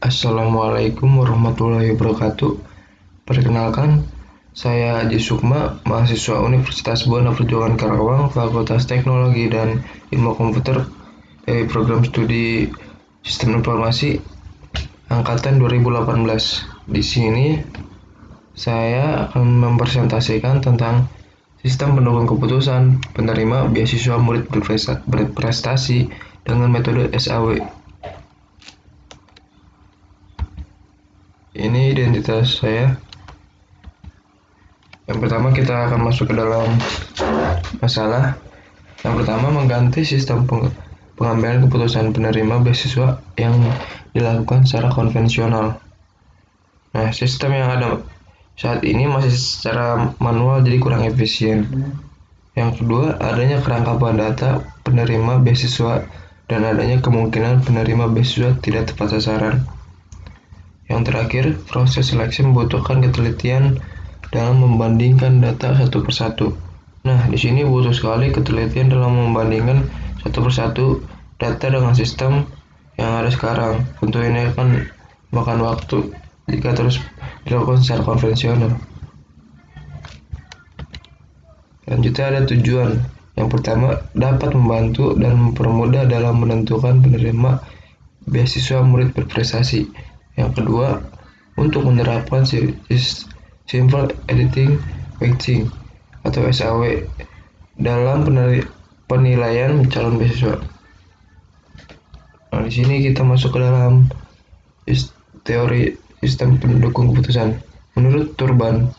Assalamualaikum warahmatullahi wabarakatuh. Perkenalkan, saya Haji Sukma, mahasiswa Universitas Buana Perjuangan Karawang, Fakultas Teknologi dan Ilmu Komputer dari Program Studi Sistem Informasi Angkatan 2018. Di sini saya akan mempresentasikan tentang sistem pendukung keputusan penerima beasiswa murid berprestasi dengan metode SAW. Ini identitas saya. Yang pertama kita akan masuk ke dalam masalah. Yang pertama, mengganti sistem pengambilan keputusan penerima beasiswa yang dilakukan secara konvensional. Nah, sistem yang ada saat ini masih secara manual, jadi kurang efisien. Yang kedua, adanya kerangkapan data penerima beasiswa dan adanya kemungkinan penerima beasiswa tidak tepat sasaran. Yang terakhir, proses seleksi membutuhkan ketelitian dalam membandingkan data satu persatu. Nah, di sini butuh sekali ketelitian dalam membandingkan satu persatu data dengan sistem yang ada sekarang. Tentu ini akan makan waktu jika terus dilakukan secara konvensional. Selanjutnya ada tujuan. Yang pertama, dapat membantu dan mempermudah dalam menentukan penerima beasiswa murid berprestasi. Yang kedua, untuk menerapkan Simple Editing Weighting atau SAW dalam penilaian calon beasiswa. Nah, di sini kita masuk ke dalam teori sistem pendukung keputusan. Menurut Turban,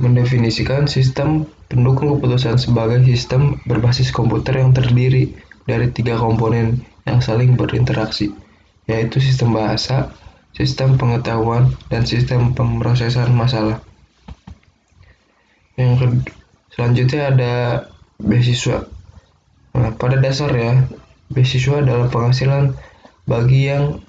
mendefinisikan sistem pendukung keputusan sebagai sistem berbasis komputer yang terdiri dari 3 komponen yang saling berinteraksi, yaitu sistem bahasa, sistem pengetahuan, dan sistem pemrosesan masalah. Selanjutnya ada beasiswa. Nah, pada dasarnya, beasiswa adalah penghasilan bagi yang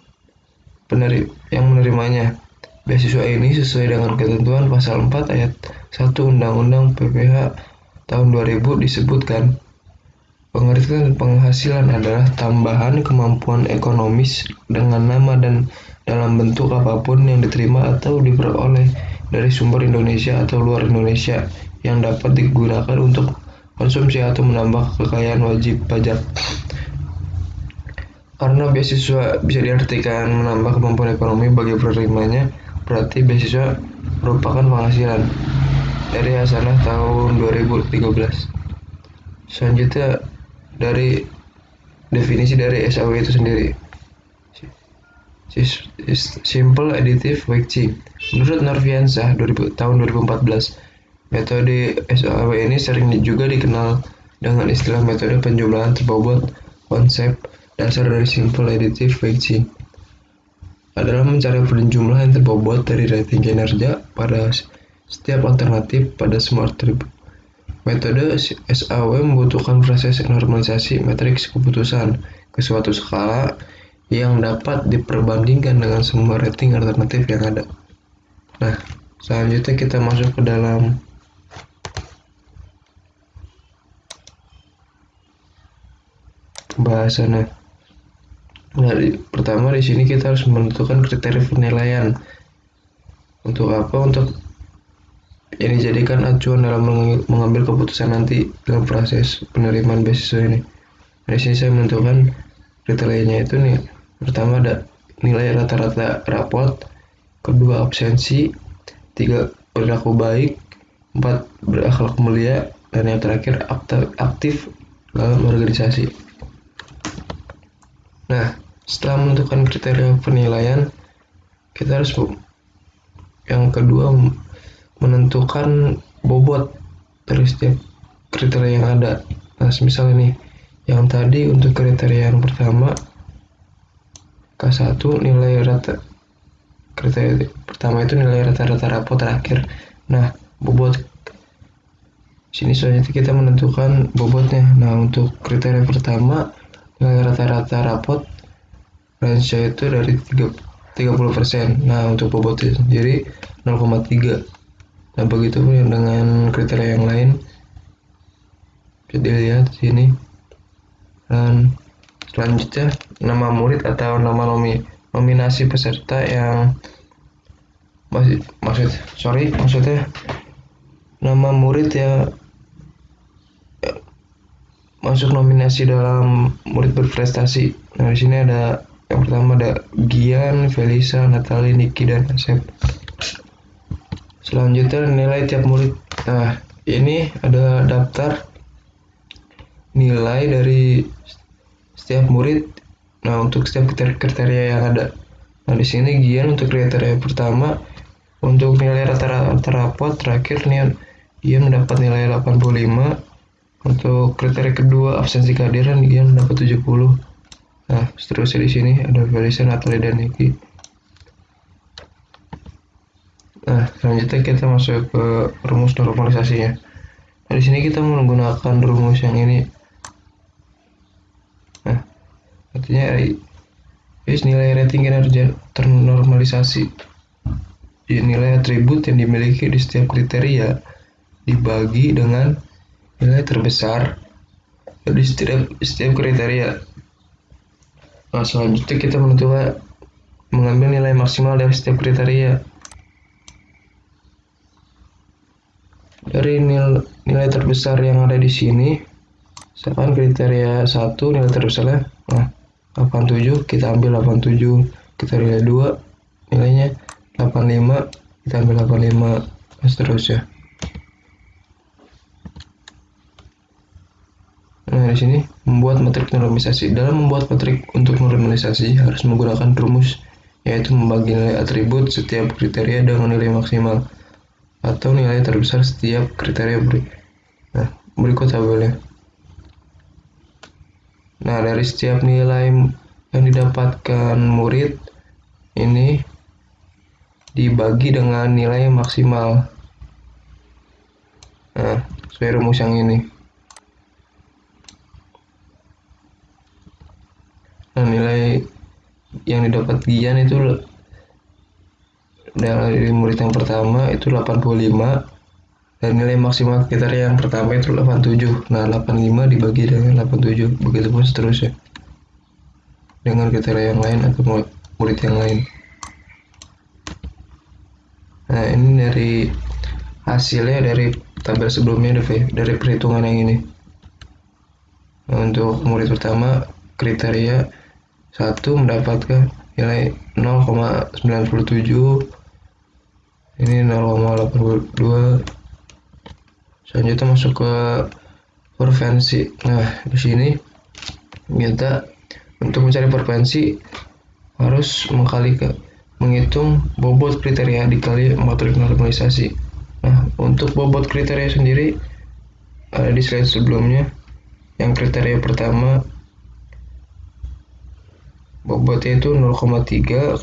menerimanya. Beasiswa ini sesuai dengan ketentuan pasal 4 ayat 1 Undang-Undang PPH tahun 2000 disebutkan, pengertian penghasilan adalah tambahan kemampuan ekonomis dengan nama dan dalam bentuk apapun yang diterima atau diperoleh dari sumber Indonesia atau luar Indonesia yang dapat digunakan untuk konsumsi atau menambah kekayaan wajib pajak. Karena beasiswa bisa diartikan menambah kemampuan ekonomi bagi penerimanya, berarti beasiswa merupakan penghasilan. Dari Hasanah tahun 2013. Selanjutnya dari definisi dari SAW itu sendiri. Simple Additive Weighting. Menurut Norviansah tahun 2014, metode SAW ini sering juga dikenal dengan istilah metode penjumlahan terbobot. Konsep dasar dari Simple Additive Weighting adalah mencari penjumlahan terbobot dari rating kinerja pada setiap alternatif pada semua atribut. Metode SAW membutuhkan proses normalisasi matriks keputusan ke suatu skala yang dapat diperbandingkan dengan semua rating alternatif yang ada. Nah, selanjutnya kita masuk ke dalam pembahasannya. Nah, pertama di sini kita harus menentukan kriteria penilaian. Untuk apa? Untuk yang dijadikan acuan dalam mengambil keputusan nanti dalam proses penerimaan beasiswa ini. Nah, di sini saya menentukan kriterianya itu nih. Pertama ada nilai rata-rata rapot, kedua absensi, 3 perilaku baik, 4 berakhlak mulia, dan yang terakhir aktif dalam organisasi. Nah, setelah menentukan kriteria penilaian, kita harus yang kedua menentukan bobot dari setiap kriteria yang ada. Nah, misal ini yang tadi untuk kriteria yang pertama K1 nilai rata, kriteria pertama itu nilai rata-rata rapot terakhir. Nah, bobot sini selanjutnya kita menentukan bobotnya. Nah, untuk kriteria pertama nilai rata-rata rapot range itu dari 30%. Nah, untuk bobotnya sendiri 0,3. Nah, begitu pun yang dengan kriteria yang lain bisa dilihat di sini. Dan selanjutnya nama murid atau nama nominasi peserta yang maksudnya nama murid ya masuk nominasi dalam murid berprestasi. Nah, di sini ada yang pertama ada Gian, Felisa, Natali, Niki, dan Asep. Selanjutnya nilai tiap murid. Nah, ini ada daftar nilai dari setiap murid. Nah, untuk setiap kriteria yang ada. Nah, di sini Gian untuk kriteria pertama untuk nilai rata-rata rapot terakhir nih Gian mendapat nilai 85. Untuk kriteria kedua absensi kehadiran Gian mendapat 70. Nah, seterusnya di sini ada Felisa, Natalie, dan Niki. Nah, selanjutnya kita masuk ke rumus normalisasinya. Nah, di sini kita menggunakan rumus yang ini. Nah, artinya nilai rating kinerja ternormalisasi. Nilai atribut yang dimiliki di setiap kriteria dibagi dengan nilai terbesar di setiap kriteria. Nah, selanjutnya kita menentukan mengambil nilai maksimal dari setiap kriteria. Dari nilai terbesar yang ada di sini, misalkan kriteria 1 nilai terbesarnya 87, kita ambil 87. Kriteria 2 nilainya 85, kita ambil 85, dan seterusnya. Nah, di sini membuat metrik normalisasi. Dalam membuat metrik untuk normalisasi harus menggunakan rumus, yaitu membagi nilai atribut setiap kriteria dengan nilai maksimal atau nilai terbesar setiap kriteria. Nah, berikut tabelnya. Nah, dari setiap nilai yang didapatkan murid ini dibagi dengan nilai maksimal. Nah, sesuai rumus yang ini. Nah, nilai yang didapat Gian itu dari murid yang pertama itu 85, dan nilai maksimal kriteria yang pertama itu 87. Nah, 85 dibagi dengan 87, begitu pun seterusnya dengan kriteria yang lain atau murid yang lain. Nah, ini dari hasilnya dari tabel sebelumnya, dari perhitungan yang ini. Nah, untuk murid pertama kriteria 1 mendapatkan nilai 0,97, ini 0,82. Selanjutnya masuk ke preferensi. Nah, di sini kita untuk mencari preferensi harus menghitung bobot kriteria dikali metrik normalisasi. Nah, untuk bobot kriteria sendiri ada di slide sebelumnya. Yang kriteria pertama bobotnya itu 0,3,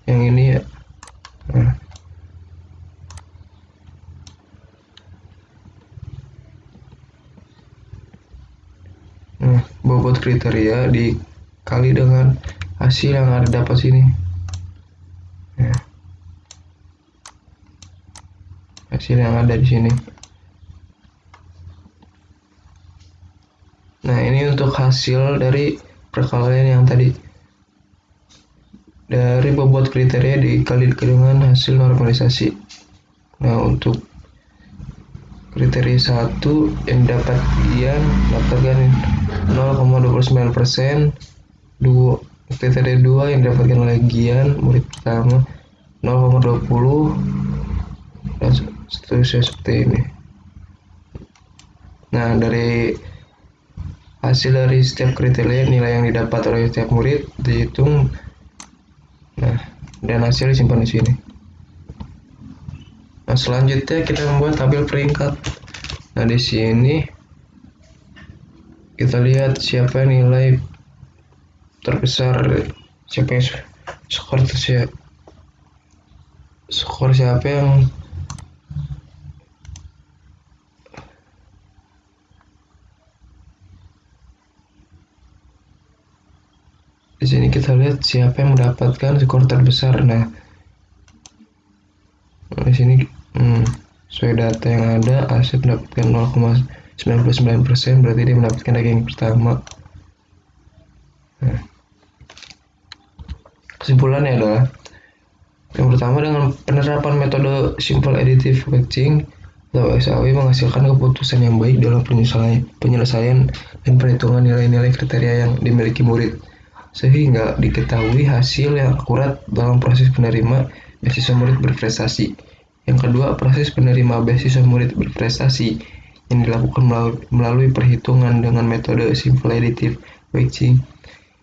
yang ini ya. Nah, bobot kriteria dikali dengan hasil yang ada dapat sini. Nah, hasil yang ada di sini. Nah, ini untuk hasil dari perkalian yang tadi. Dari bobot kriteria dikali dengan hasil normalisasi. Nah, untuk kriteria 1 yang dapat Gian dapatkan 0,29%. Kriteria 2 yang didapatkan oleh Gian murid pertama 0,20, dan seterusnya seperti ini. Nah, dari hasil dari setiap kriteria nilai yang didapat oleh setiap murid dihitung. Nah, dan hasil disimpan di sini. Nah, selanjutnya kita membuat tabel peringkat. Nah, di sini kita lihat siapa nilai terbesar, siapa yang skor siapa yang di sini kita lihat siapa yang mendapatkan skor terbesar. Nah, di sini sesuai data yang ada, Asep mendapatkan 0,99%, berarti dia mendapatkan ranking pertama. Kesimpulannya adalah yang pertama, dengan penerapan metode Simple Additive Matching atau SAW menghasilkan keputusan yang baik dalam penyelesaian dan perhitungan nilai-nilai kriteria yang dimiliki murid, sehingga diketahui hasil yang akurat dalam proses penerima beasiswa murid berprestasi. Yang kedua, proses penerima beasiswa murid berprestasi yang dilakukan melalui perhitungan dengan metode Simple Additive Matching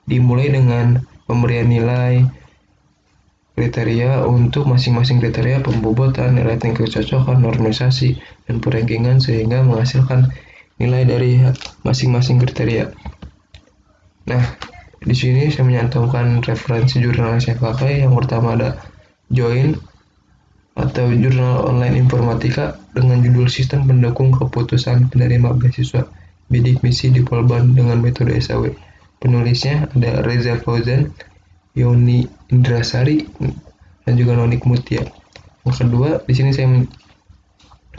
dimulai dengan pemberian nilai kriteria untuk masing-masing kriteria, pembobotan, rating kecocokan, normalisasi, dan perankingan sehingga menghasilkan nilai dari masing-masing kriteria. Nah, di sini saya menyantumkan referensi jurnal yang saya pakai. Yang pertama ada Join atau Jurnal Online Informatika dengan judul Sistem Pendukung Keputusan Penerima Beasiswa Bidik Misi di Polban dengan metode SAW. Penulisnya ada Reza Fauzan, Yoni Indrasari, dan juga Nonik Mutia. Yang kedua, di sini saya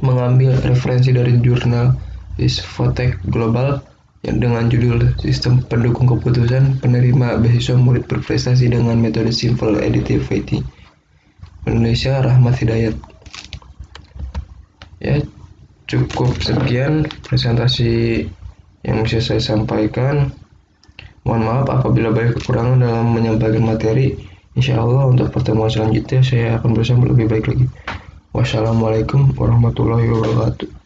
mengambil referensi dari jurnal Isfotek Global yang dengan judul Sistem Pendukung Keputusan Penerima Beasiswa Murid Berprestasi dengan metode Simple Additive Matching. Penulisnya Rahmat Hidayat. Ya, cukup sekian presentasi yang bisa saya sampaikan. Mohon maaf apabila banyak kekurangan dalam menyampaikan materi. Insya Allah untuk pertemuan selanjutnya saya akan berusaha lebih baik lagi. Wassalamualaikum warahmatullahi wabarakatuh.